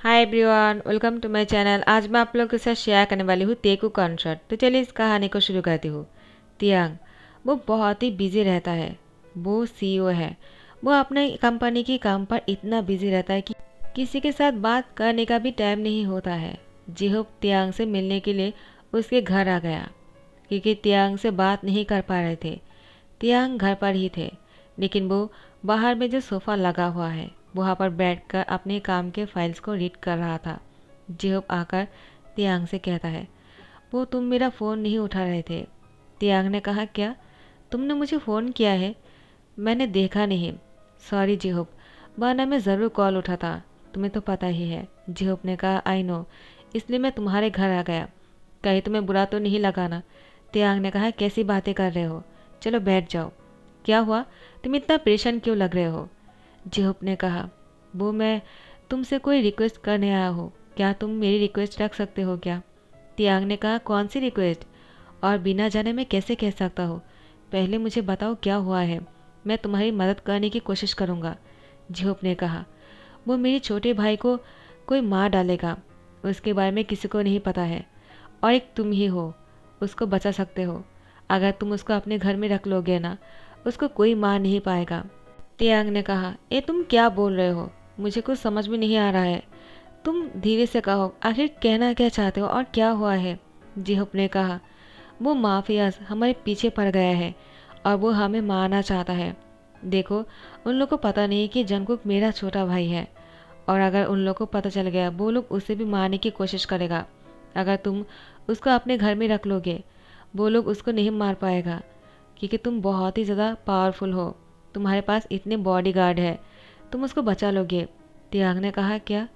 Hi everyone, welcome to my channel. आज मैं आप लोगों के साथ शेयर करने वाली हूँ तेकू कॉन्सर्ट। तो चलिए इस कहानी को शुरू करती हूँ। तियांग वो बहुत ही बिजी रहता है। वो सीईओ है। वो अपने कंपनी की काम पर इतना बिजी रहता है कि किसी के साथ बात करने का भी टाइम नहीं होता है। जिहोप तियांग से मिलने के लिए उसके घर आ गया क्योंकि तियांग से बात नहीं कर पा रहे थे। तियांग घर पर ही थे, लेकिन वो बाहर में जो सोफ़ा लगा हुआ है वहाँ पर बैठकर अपने काम के फाइल्स को रीड कर रहा था। जिहोप आकर तियांग से कहता है, वो तुम मेरा फ़ोन नहीं उठा रहे थे। तियांग ने कहा, क्या तुमने मुझे फ़ोन किया है? मैंने देखा नहीं। सॉरी जिहोप, वरना मैं ज़रूर कॉल उठाता। तुम्हें तो पता ही है। जिहोप ने कहा, आई नो, इसलिए मैं तुम्हारे घर आ गया। कहीं तुम्हें बुरा तो नहीं लगा ना? तियांग ने कहा, कैसी बातें कर रहे हो? चलो बैठ जाओ। क्या हुआ? तुम इतना परेशान क्यों लग रहे हो? जिहोप ने कहा, वो मैं तुमसे कोई रिक्वेस्ट करने आया हूँ। क्या तुम मेरी रिक्वेस्ट रख सकते हो क्या? तियांग ने कहा, कौन सी रिक्वेस्ट? और बिना जाने मैं कैसे कह सकता हूँ? पहले मुझे बताओ क्या हुआ है। मैं तुम्हारी मदद करने की कोशिश करूँगा। जिहोप ने कहा, वो मेरे छोटे भाई को कोई मार डालेगा। उसके बारे में किसी को नहीं पता है और एक तुम ही हो। उसको बचा सकते हो। अगर तुम उसको अपने घर में रख लोगे ना, उसको कोई मार नहीं पाएगा। तियांग ने कहा, ये तुम क्या बोल रहे हो? मुझे कुछ समझ में नहीं आ रहा है। तुम धीरे से कहो, आखिर कहना क्या चाहते हो और क्या हुआ है? जिहोप ने कहा, वो माफियाज हमारे पीछे पड़ गया है और वो हमें मारना चाहता है। देखो, उन लोग को पता नहीं कि जंगकुक मेरा छोटा भाई है, और अगर उन लोग को पता चल गया वो लोग उसे भी मारने की कोशिश करेगा। अगर तुम उसको अपने घर में रख लोगे, वो लोग उसको नहीं मार पाएगा क्योंकि तुम बहुत ही ज़्यादा पावरफुल हो। तुम्हारे पास इतने बॉडीगार्ड है, तुम उसको बचा लोगे। तियांग ने कहा, क्या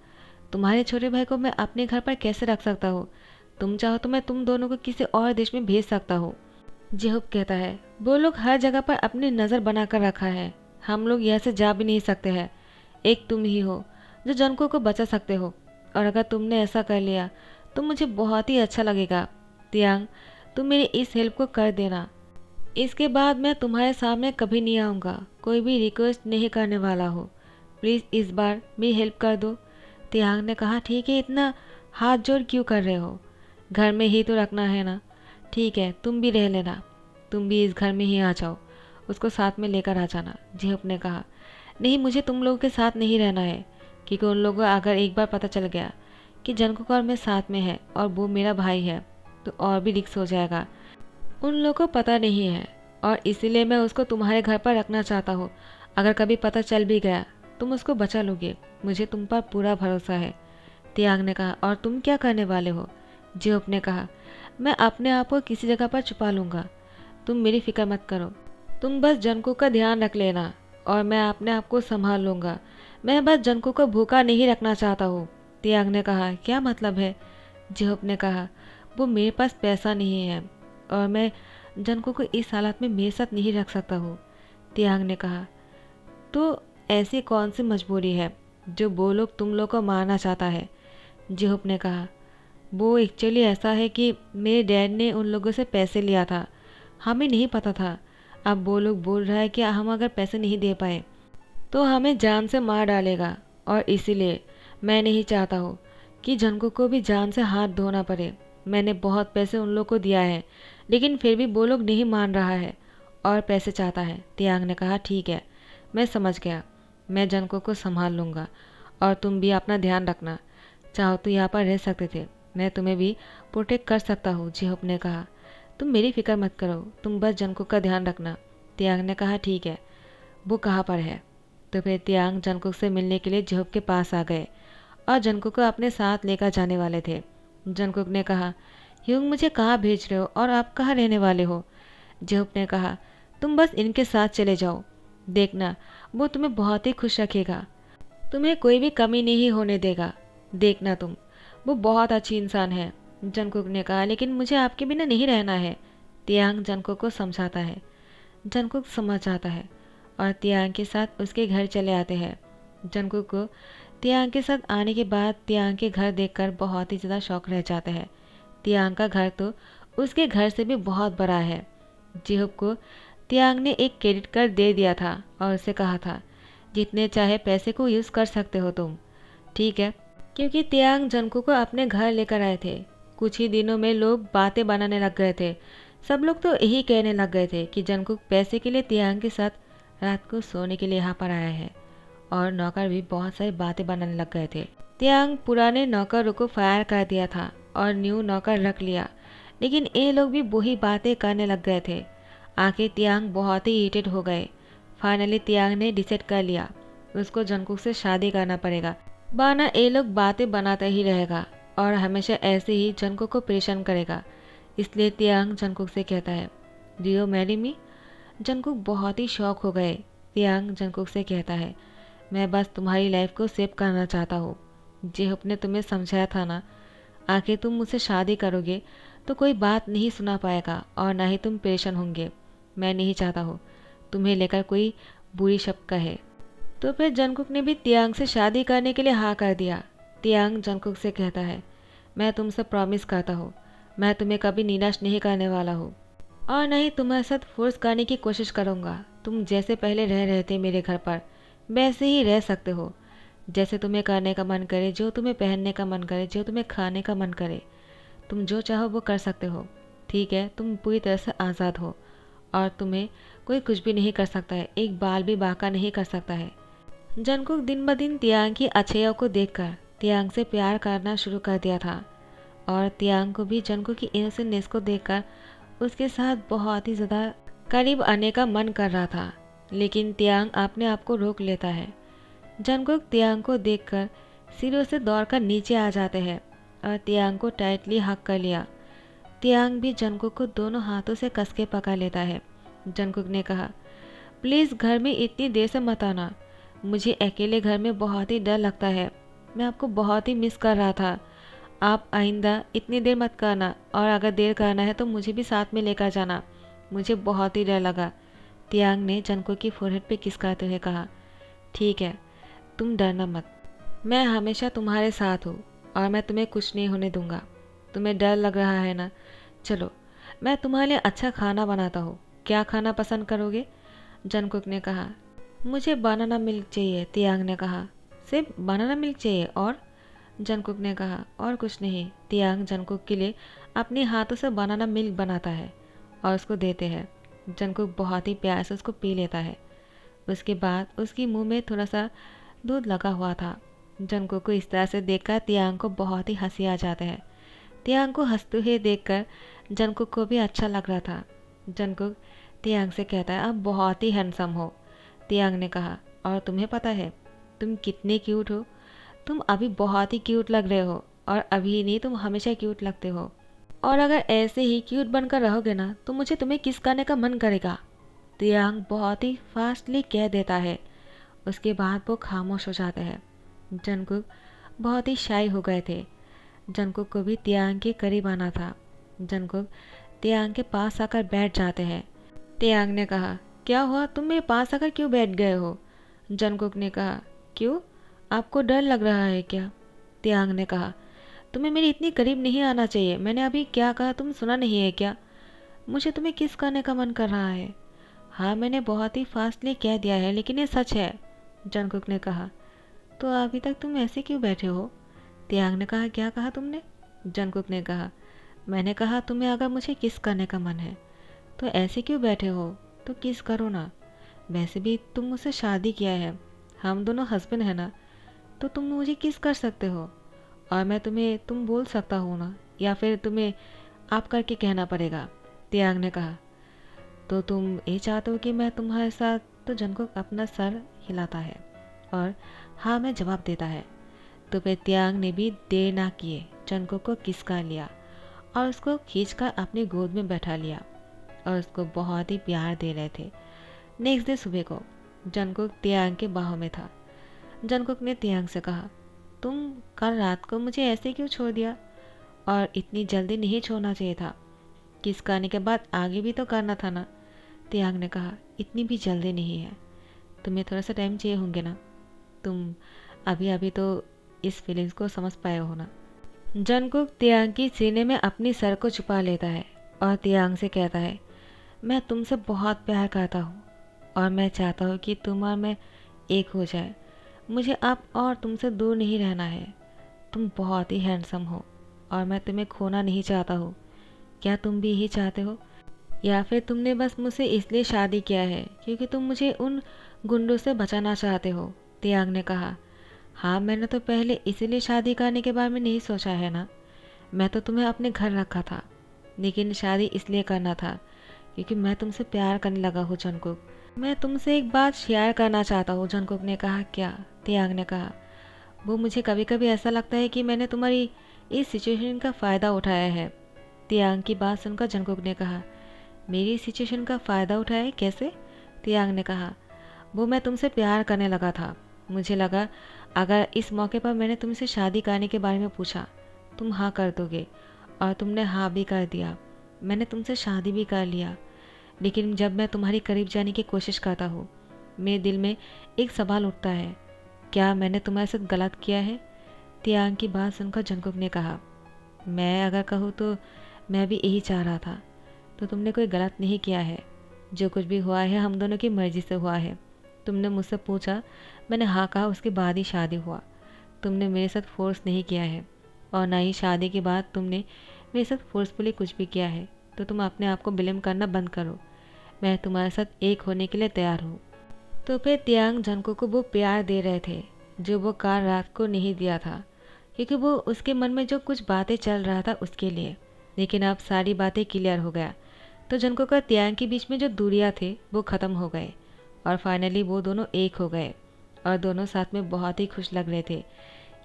तुम्हारे छोटे भाई को मैं अपने घर पर कैसे रख सकता हूँ? तुम चाहो तो मैं तुम दोनों को किसी और देश में भेज सकता हूँ। जेहुप कहता है, वो लोग हर जगह पर अपनी नज़र बनाकर रखा है। हम लोग यहाँ से जा भी नहीं सकते हैं। एक तुम ही हो जो जनको को बचा सकते हो, और अगर तुमने ऐसा कर लिया तो मुझे बहुत ही अच्छा लगेगा। तियांग, तुम मेरी इस हेल्प को कर देना। इसके बाद मैं तुम्हारे सामने कभी नहीं आऊँगा, कोई भी रिक्वेस्ट नहीं करने वाला हूँ। प्लीज़ इस बार मेरी हेल्प कर दो। तियांग ने कहा, ठीक है, इतना हाथ जोड़ क्यों कर रहे हो? घर में ही तो रखना है ना। ठीक है, तुम भी रह लेना। तुम भी इस घर में ही आ जाओ। उसको साथ में लेकर आ जाना। जिहोप ने कहा, नहीं, मुझे तुम लोगों के साथ नहीं रहना है, क्योंकि उन लोगों को अगर एक बार पता चल गया कि जंकुक और मैं साथ में है और वो मेरा भाई है, तो और भी रिक्स हो जाएगा। उन लोगों को पता नहीं है और इसीलिए मैं उसको तुम्हारे घर पर रखना चाहता हूँ। अगर कभी पता चल भी गया, तुम उसको बचा लोगे। मुझे तुम पर पूरा भरोसा है। तियांग ने कहा, और तुम क्या करने वाले हो? जिहोप ने कहा, मैं अपने आप को किसी जगह पर छुपा लूँगा। तुम मेरी फिक्र मत करो। तुम बस जंकू का ध्यान रख लेना और मैं अपने आप को संभाल लूँगा। मैं बस जंकू को भूखा नहीं रखना चाहता हूँ। तियांग ने कहा, क्या मतलब है? जिहोप ने कहा, वो मेरे पास पैसा नहीं है और मैं जंकू को इस हालत में मेरे साथ नहीं रख सकता हूँ। तियांग ने कहा, तो ऐसी कौन सी मजबूरी है जो वो लोग तुम लोग को मारना चाहता है? जिहोप ने कहा, वो एक्चुअली ऐसा है कि मेरे डैड ने उन लोगों से पैसे लिया था। हमें नहीं पता था। अब वो लोग बोल रहा है कि हम अगर पैसे नहीं दे पाए तो हमें जान से मार डालेगा, और इसीलिए मैं नहीं चाहता हूँ कि जंको को भी जान से हाथ धोना पड़े। मैंने बहुत पैसे उन लोग को दिया है, लेकिन फिर भी वो लोग नहीं मान रहा है और पैसे चाहता है। तियांग ने कहा, ठीक है, मैं समझ गया। मैं जंको को संभाल लूँगा और तुम भी अपना ध्यान रखना। चाहो तो यहाँ पर रह सकते थे, मैं तुम्हें भी प्रोटेक्ट कर सकता हूँ। जिहोप ने कहा, तुम मेरी फिक्र मत करो, तुम बस जंकुक का ध्यान रखना। तियांग ने कहा, ठीक है, वो कहाँ पर है? तो फिर तियांग जंकुक से मिलने के लिए जिहोप के पास आ गए और जंकुक को अपने साथ लेकर जाने वाले थे। जंकुक ने कहा, ह्यूंग, मुझे कहाँ भेज रहे हो और आप कहाँ रहने वाले हो? जिहोप ने कहा, तुम बस इनके साथ चले जाओ। देखना, वो तुम्हें बहुत ही खुश रखेगा। तुम्हें कोई भी कमी नहीं होने देगा। देखना तुम, वो बहुत अच्छी इंसान है। जंकुक ने कहा, लेकिन मुझे आपके बिना नहीं रहना है। तियांग जंकुक को समझाता है। जंकुक समझ जाता है और तियांग के साथ उसके घर चले आते हैं। जंकुक को तियांग के साथ आने के बाद तियांग के घर देखकर बहुत ही ज़्यादा शौक रह जाता है। तियांग का घर तो उसके घर से भी बहुत बड़ा है। जिहुप को तियांग ने एक क्रेडिट कार्ड दे दिया था और उसे कहा था, जितने चाहे पैसे को यूज़ कर सकते हो तुम। ठीक है, क्योंकि तियांग जंगकुक को अपने घर लेकर आए थे। कुछ ही दिनों में लोग बातें बनाने लग गए थे। सब लोग तो यही कहने लग गए थे कि जंगकुक पैसे के लिए तियांग के साथ रात को सोने के लिए यहाँ पर आया है। और नौकर भी बहुत सारी बातें बनाने लग गए थे। तियांग पुराने नौकरों को फायर कर दिया था और न्यू नौकर रख लिया, लेकिन ये लोग भी वही बातें करने लग गए थे। आखिर तियांग बहुत ही इरिटेट हो गए। फाइनली तियांग ने डिसाइड कर लिया उसको जंगकुक से शादी करना पड़ेगा, वरना ये लोग बातें बनाता ही रहेगा और हमेशा ऐसे ही जंगकुक को परेशान करेगा। इसलिए तियांग जंगकुक से कहता है, do you marry me? Jungkook बहुत ही शौक हो गए। तियांग जंगकुक से कहता है, मैं बस तुम्हारी लाइफ को सेव करना चाहता हूँ। जेहोप ने तुम्हें समझाया था ना, आखिर तुम मुझसे शादी करोगे तो कोई बात नहीं सुना पाएगा और ना ही तुम परेशान होंगे। मैं नहीं चाहता हूँ तुम्हें लेकर कोई बुरी शब्द कहे। तो फिर जंगकुक ने भी तियांग से शादी करने के लिए हाँ कर दिया। तियांग जंगकुक से कहता है, मैं तुमसे प्रॉमिस करता हूँ मैं तुम्हें कभी निराश नहीं करने वाला हूँ और न ही तुम्हारे साथ फोर्स करने की कोशिश करूँगा। तुम जैसे पहले रह रहे थे मेरे घर पर वैसे ही रह सकते हो। जैसे तुम्हें करने का मन करे, जो तुम्हें पहनने का मन करे, जो तुम्हें खाने का मन करे, तुम जो चाहो वो कर सकते हो। ठीक है, तुम पूरी तरह से आज़ाद हो और तुम्हें कोई कुछ भी नहीं कर सकता है, एक बाल भी बांका नहीं कर सकता है। जंगकुक दिन ब दिन तियांग की अच्छाइयों को देखकर तियांग से प्यार करना शुरू कर दिया था और तियांग को भी जंगकुक की इनोसेंटनेस को देखकर उसके साथ बहुत ही ज़्यादा करीब आने का मन कर रहा था। लेकिन तियांग अपने आप को रोक लेता है। जंगकुक तियांग को देखकर सीढ़ियों से दौड़कर नीचे आ जाते हैं और तियांग को टाइटली हक कर लिया। तियांग भी जंगकुक को दोनों हाथों से कस के पकड़ लेता है। जंगकुक ने कहा, प्लीज़ घर में इतनी देर से मत आना, मुझे अकेले घर में बहुत ही डर लगता है। मैं आपको बहुत ही मिस कर रहा था। आप आइंदा इतनी देर मत करना और अगर देर करना है तो मुझे भी साथ में लेकर जाना, मुझे बहुत ही डर लगा। तियांग ने जंगकुक की फोरहेड पे किस करते हुए कहा, ठीक है, तुम डरना मत, मैं हमेशा तुम्हारे साथ हूँ और मैं तुम्हें कुछ नहीं होने दूंगा। तुम्हें डर लग रहा है ना, चलो मैं तुम्हारे लिए अच्छा खाना बनाता हूँ। क्या खाना पसंद करोगे? जंगकुक ने कहा, मुझे बनाना मिल्क चाहिए। तियांग ने कहा, सिर्फ बनाना मिल्क चाहिए? और? जंगकुक ने कहा, और कुछ नहीं। तियांग जंगकुक के लिए अपने हाथों से बनाना मिल्क बनाता है और उसको देते हैं। जंगकुक बहुत ही प्यार से उसको पी लेता है। उसके बाद उसकी मुंह में थोड़ा सा दूध लगा हुआ था। जंगकुक को इस तरह से देखकर तियांग को बहुत ही हंसी आ जाते हैं। तियांग को हंसते हुए देखकर जंगकुक को भी अच्छा लग रहा था। जंगकुक तियांग से कहता है, आप बहुत ही हैंडसम हो। तियांग ने कहा, और तुम्हें पता है तुम कितने क्यूट हो? तुम अभी बहुत ही क्यूट लग रहे हो और अभी नहीं, तुम हमेशा क्यूट लगते हो और अगर ऐसे ही क्यूट बनकर रहोगे ना तो मुझे तुम्हें किस करने का मन करेगा। तियांग बहुत ही फास्टली कह देता है। उसके बाद वो खामोश हो जाते हैं। जंगकुक बहुत ही शाय हो गए थे। जंगकुक को भी तियांग के करीब आना था। जंगकुक तियांग के पास आकर बैठ जाते हैं। तियांग ने कहा, क्या हुआ, तुम मेरे पास आकर क्यों बैठ गए हो? जंगकुक ने कहा, क्यों, आपको डर लग रहा है क्या? तियांग ने कहा, तुम्हें मेरे इतनी करीब नहीं आना चाहिए। मैंने अभी क्या कहा तुम सुना नहीं है क्या? मुझे तुम्हें किस करने का मन कर रहा है। हाँ, मैंने बहुत ही फास्टली कह दिया है लेकिन ये सच है। जंगकुक ने कहा, तो अभी तक तुम ऐसे क्यों बैठे हो? तियांग ने कहा, क्या कहा तुमने? जंगकुक ने कहा, मैंने कहा तुम्हें अगर मुझे किस करने का मन है तो ऐसे क्यों बैठे हो, तो किस करो ना। वैसे भी तुम मुझसे शादी किया है, हम दोनों हस्बैंड हैं ना, तो तुम मुझे किस कर सकते हो और मैं तुम्हें तुम बोल सकता हूँ ना, या फिर तुम्हें आप करके कहना पड़ेगा। तियांग ने कहा, तो तुम ये चाहते हो कि मैं तुम्हारे साथ? तो जंगकुक अपना सर हिलाता है और हाँ में जवाब देता है। तो फिर तियांग ने भी देर ना किए जंगकुक को किस कर लिया और उसको खींचकर अपनी गोद में बैठा लिया और उसको बहुत ही प्यार दे रहे थे। नेक्स्ट डे सुबह को जंगकुक तियांग के बाहों में था। जंगकुक ने तियांग से कहा, तुम कल रात को मुझे ऐसे क्यों छोड़ दिया और इतनी जल्दी नहीं छोड़ना चाहिए था। किस करने के बाद आगे भी तो करना था ना। तियांग ने कहा, इतनी भी जल्दी नहीं है, तुम्हें थोड़ा सा टाइम चाहिए होंगे ना, तुम अभी अभी तो इस फीलिंग्स को समझ पाए हो ना। जंगकुक तियांग की सीने में अपनी सर को छुपा लेता है और तियांग से कहता है, मैं तुमसे बहुत प्यार करता हूँ और मैं चाहता हूँ कि तुम और मैं एक हो जाए। मुझे अब और तुमसे दूर नहीं रहना है। तुम बहुत ही हैंडसम हो और मैं तुम्हें खोना नहीं चाहता हूँ। क्या तुम भी यही चाहते हो, या फिर तुमने बस मुझसे इसलिए शादी किया है क्योंकि तुम मुझे उन गुंडों से बचाना चाहते हो? तियांग ने कहा। हाँ, मैंने तो पहले इसीलिए शादी करने के बारे में नहीं सोचा है ना। मैं तो तुम्हें अपने घर रखा था, लेकिन शादी इसलिए करना था क्योंकि मैं तुमसे प्यार करने लगा हूँ जंगकुक। मैं तुमसे एक बात शेयर करना चाहता हूँ, जंगकुक ने कहा। क्या? तियांग ने कहा। वो मुझे कभी कभी ऐसा लगता है कि मैंने तुम्हारी इस सिचुएशन का फ़ायदा उठाया है। तियांग की बात सुनकर जंगकुक ने कहा, मेरी सिचुएशन का फ़ायदा उठाया? कैसे? तियांग ने कहा, वो मैं तुमसे प्यार करने लगा था। मुझे लगा अगर इस मौके पर मैंने तुमसे शादी करने के बारे में पूछा, तुम हाँ कर दोगे, और तुमने हाँ भी कर दिया। मैंने तुमसे शादी भी कर लिया, लेकिन जब मैं तुम्हारी करीब जाने की कोशिश करता हूँ, मेरे दिल में एक सवाल उठता है, क्या मैंने तुम्हारे साथ गलत किया है? तियांग की बात सुनकर जंगकुक ने कहा, मैं अगर कहूँ तो मैं भी यही चाह रहा था। तो तुमने कोई गलत नहीं किया है। जो कुछ भी हुआ है हम दोनों की मर्जी से हुआ है। तुमने मुझसे पूछा, मैंने हाँ कहा, उसके बाद ही शादी हुआ। तुमने मेरे साथ फोर्स नहीं किया है, और ना ही शादी के बाद तुमने मेरे साथ फोर्सफुली कुछ भी किया है। तो तुम अपने आप को ब्लेम करना बंद करो। मैं तुम्हारे साथ एक होने के लिए तैयार हूँ। तो फिर तियांग जंगकुक को वो प्यार दे रहे थे जो वो कार रात को नहीं दिया था, क्योंकि वो उसके मन में जो कुछ बातें चल रहा था उसके लिए। लेकिन अब सारी बातें क्लियर हो गया, तो जंगकुक और तियांग के बीच में जो दूरियां थे वो ख़त्म हो गए, और फाइनली वो दोनों एक हो गए और दोनों साथ में बहुत ही खुश लग रहे थे।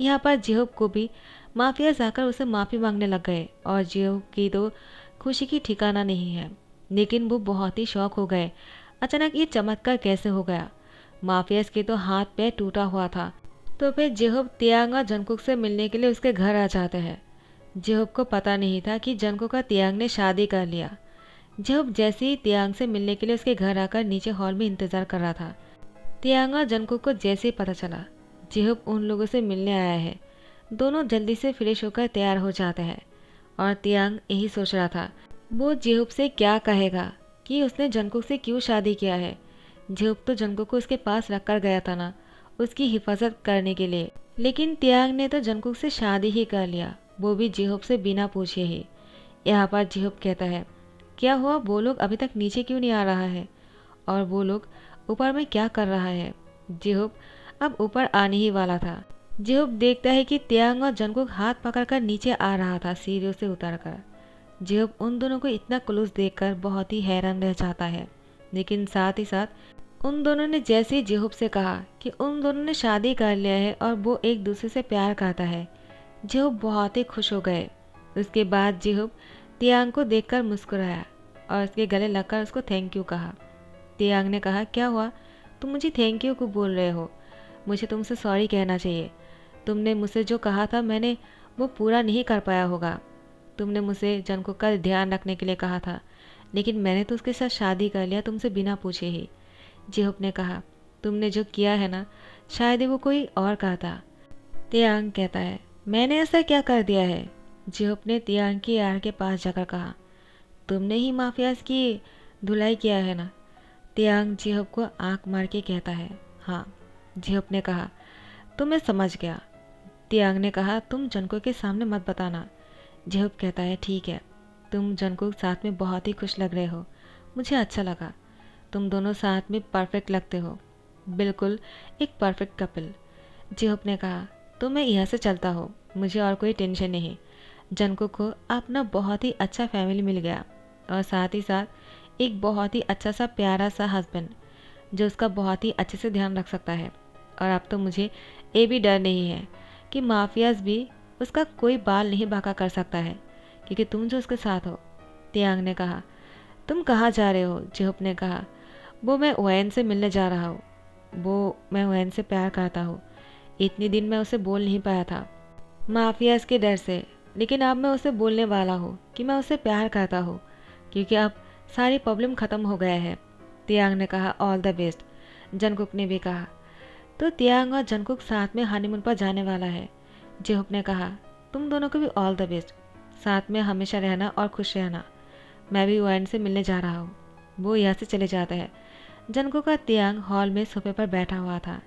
यहाँ पर जिहोब को भी माफिया जाकर उसे माफ़ी मांगने लग गए, और जिहोब की तो खुशी की ठिकाना नहीं है। लेकिन वो बहुत ही शौक हो गए, अचानक ये चमत्कार कैसे हो गया। माफियाज के तो हाथ पैर टूटा हुआ था, तो फिर जिहोब तियांग और जंगकुक से मिलने के लिए उसके घर आ जाते हैं। जिहोब को पता नहीं था कि जंगकुक और तियांग ने शादी कर लिया। जिहोब जैसे ही तियांग से मिलने के लिए उसके घर आकर नीचे हॉल में इंतजार कर रहा था। तियांग और जंगकुक को जैसे ही पता चला जिहोब उन लोगों से मिलने आया है, दोनों जल्दी से फ्रेश होकर तैयार हो जाते हैं। और तियांग यही सोच रहा था, वो जिहोब से क्या कहेगा कि उसने जंगकुक से क्यों शादी किया है। जिहोब तो जंगकुक को उसके पास रख कर गया था ना, उसकी हिफाजत करने के लिए। लेकिन तियांग ने तो जंगकुक से शादी ही कर लिया, वो भी जिहोब से बिना पूछे ही। यहाँ पर जिहोब कहता है, क्या हुआ, वो लोग अभी तक नीचे क्यों नहीं आ रहा है, और वो लोग ऊपर में क्या कर रहा है। जिहोब अब ऊपर आने ही वाला था। जिहोब देखता है कि तियांग और जंगकुक हाथ पकड़कर नीचे आ रहा था सीढ़ियों से उतरकर। जिहोब उन दोनों को इतना क्लोज देखकर बहुत ही हैरान रह जाता है, लेकिन साथ ही साथ उन दोनों ने जैसे ही जिहोब से कहा कि उन दोनों ने शादी कर लिया है और वो एक दूसरे से प्यार करता है, जिहोब बहुत ही खुश हो गए। उसके बाद जिहोब तियांग को देखकर मुस्कुराया और उसके गले लगकर उसको थैंक यू कहा। तियांग ने कहा, क्या हुआ, तुम मुझे थैंक यू को बोल रहे हो? मुझे तुमसे सॉरी कहना चाहिए। तुमने मुझसे जो कहा था मैंने वो पूरा नहीं कर पाया होगा। तुमने मुझसे जंगकुक का ध्यान रखने के लिए कहा था, लेकिन मैंने तो उसके साथ शादी कर लिया तुमसे बिना पूछे ही। जिहोब ने कहा, तुमने जो किया है ना, शायद ही वो कोई और कहता। तियांग कहता है, मैंने ऐसा क्या कर दिया है? जिहोब ने तियांग की आड़ के पास जाकर कहा, तुमने ही माफियाज की धुलाई किया है ना। तियांग जिहोब को आंख मार के कहता है, हाँ। जिहोब ने कहा, तो मैं समझ गया। तियांग ने कहा, तुम जंगकुक के सामने मत बताना। जिहोब कहता है, ठीक है। तुम जंगकुक साथ में बहुत ही खुश लग रहे हो, मुझे अच्छा लगा। तुम दोनों साथ में परफेक्ट लगते हो, बिल्कुल एक परफेक्ट कपल। जिहोब ने कहा, तो मैं यहाँ से चलता हूँ, मुझे और कोई टेंशन नहीं। जंगकुक को अपना बहुत ही अच्छा फैमिली मिल गया, और साथ ही साथ एक बहुत ही अच्छा सा प्यारा सा हस्बैंड जो उसका बहुत ही अच्छे से ध्यान रख सकता है। और अब तो मुझे ये भी डर नहीं है कि माफियाज भी उसका कोई बाल नहीं बांका कर सकता है, क्योंकि तुम जो उसके साथ हो। तियांग ने कहा, तुम कहाँ जा रहे हो? जिहोब ने कहा, वो मैं वैन से मिलने जा रहा हूँ। वो मैं वैन से प्यार करता हूँ। इतने दिन मैं उसे बोल नहीं पाया था माफियाज के डर से, लेकिन अब मैं उसे बोलने वाला हूँ कि मैं उसे प्यार करता हूँ, क्योंकि अब सारी प्रॉब्लम ख़त्म हो गया है। तियांग ने कहा, ऑल द बेस्ट। जंगकुक ने भी कहा। तो तियांग और जंगकुक साथ में हनीमून पर जाने वाला है। जिहोब ने कहा, तुम दोनों को भी ऑल द बेस्ट, साथ में हमेशा रहना और खुश रहना। मैं भी वैन से मिलने जा रहा हूँ। वो यहाँ से चले जाते हैं। जंगकुक का तियांग हॉल में सोफे पर बैठा हुआ था।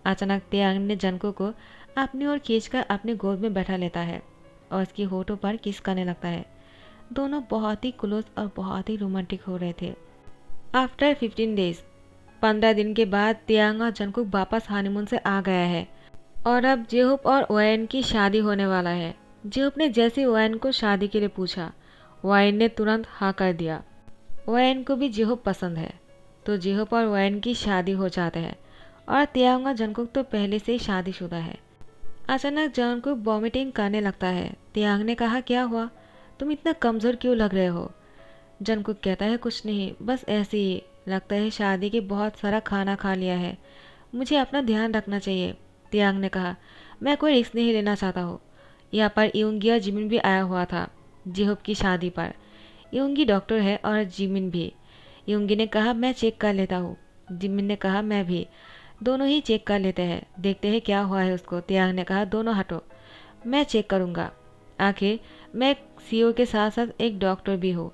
अचानक तियांग ने जंगकुक को अपनी ओर खींचकर अपनी गोद में बैठा लेता है और उसकी होठों पर किस करने लगता है। दोनों बहुत ही क्लोज और बहुत ही रोमांटिक हो रहे थे। आफ्टर 15 डेज, 15 दिन के बाद तियांग और जंगकुक वापस हनीमून से आ गया है और अब जेहोप और ओएन की शादी होने वाला है। जेहोप ने जैसे ओएन को शादी के लिए पूछा, ओएन ने तुरंत हाँ कर दिया। ओएन को भी जेहोप पसंद है, तो जेहोप और ओएन की शादी हो जाते हैं और तियांग और जंगकुक तो पहले से ही शादीशुदा है। अचानक जंगकुक वॉमिटिंग करने लगता है। तियांग ने कहा, क्या हुआ, तुम इतना कमज़ोर क्यों लग रहे हो। जंगकुक कहता है, कुछ नहीं, बस ऐसे ही, लगता है शादी के बहुत सारा खाना खा लिया है, मुझे अपना ध्यान रखना चाहिए। तियांग ने कहा, मैं कोई रिस्क नहीं लेना चाहता हूँ। यहाँ पर यूंगी और जिमिन भी आया हुआ था जेहोप की शादी पर। यूंगी डॉक्टर है और जिमिन भी। यूंगी ने कहा, मैं चेक कर लेता हूँ। जिमिन ने कहा, मैं भी। दोनों ही चेक कर लेते हैं, देखते हैं क्या हुआ है उसको। तियांग ने कहा, दोनों हटो, मैं चेक करूँगा। आखिर मैं सीओ के साथ साथ एक डॉक्टर भी हूँ।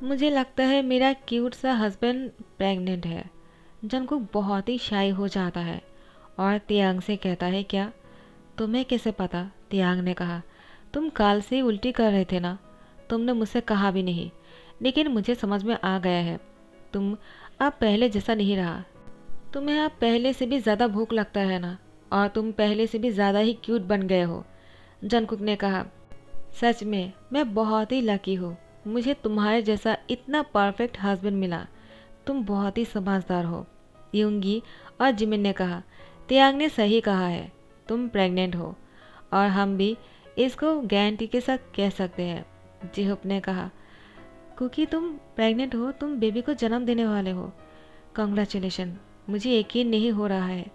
मुझे लगता है मेरा क्यूट सा हस्बैंड प्रेग्नेंट है। जंगकुक बहुत ही शाई हो जाता है और तियांग से कहता है, क्या, तुम्हें कैसे पता। तियांग ने कहा, तुम काल से उल्टी कर रहे थे ना, तुमने मुझसे कहा भी नहीं, लेकिन मुझे समझ में आ गया है, तुम अब पहले जैसा नहीं रहा। तुम्हें अब पहले से भी ज़्यादा भूख लगता है ना, और तुम पहले से भी ज़्यादा ही क्यूट बन गए हो। जंगकुक ने कहा, सच में मैं बहुत ही लकी हूँ, मुझे तुम्हारे जैसा इतना परफेक्ट हस्बैंड मिला, तुम बहुत ही समझदार हो। यूंगी और जिमिन ने कहा, तियांग ने सही कहा है, तुम प्रेग्नेंट हो, और हम भी इसको गारंटी के साथ कह सकते हैं। जेहोप ने कहा, क्योंकि तुम प्रेग्नेंट हो, तुम बेबी को जन्म देने वाले हो। कॉन्ग्रेचुलेशन, मुझे यकीन नहीं हो रहा है,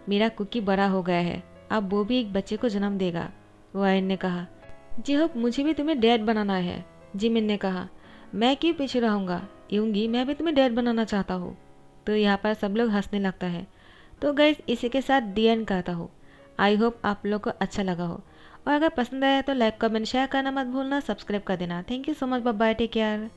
मेरा कुकी बड़ा हो गया है, अब वो भी एक बच्चे को जन्म देगा। वाइन ने कहा, जेहोप मुझे भी तुम्हें डैड बनाना है। जिमिन ने कहा, मैं क्यों पीछे रहूँगा, यूंगी मैं भी तुम्हें डैड बनाना चाहता हूँ। तो यहाँ पर सब लोग हंसने लगता है। तो गाइस, इसी के साथ डी एंड कहता हूँ। आई होप आप लोग को अच्छा लगा हो, और अगर पसंद आया तो लाइक कमेंट शेयर करना मत भूलना, सब्सक्राइब कर देना। Thank you so much, bye bye, take care.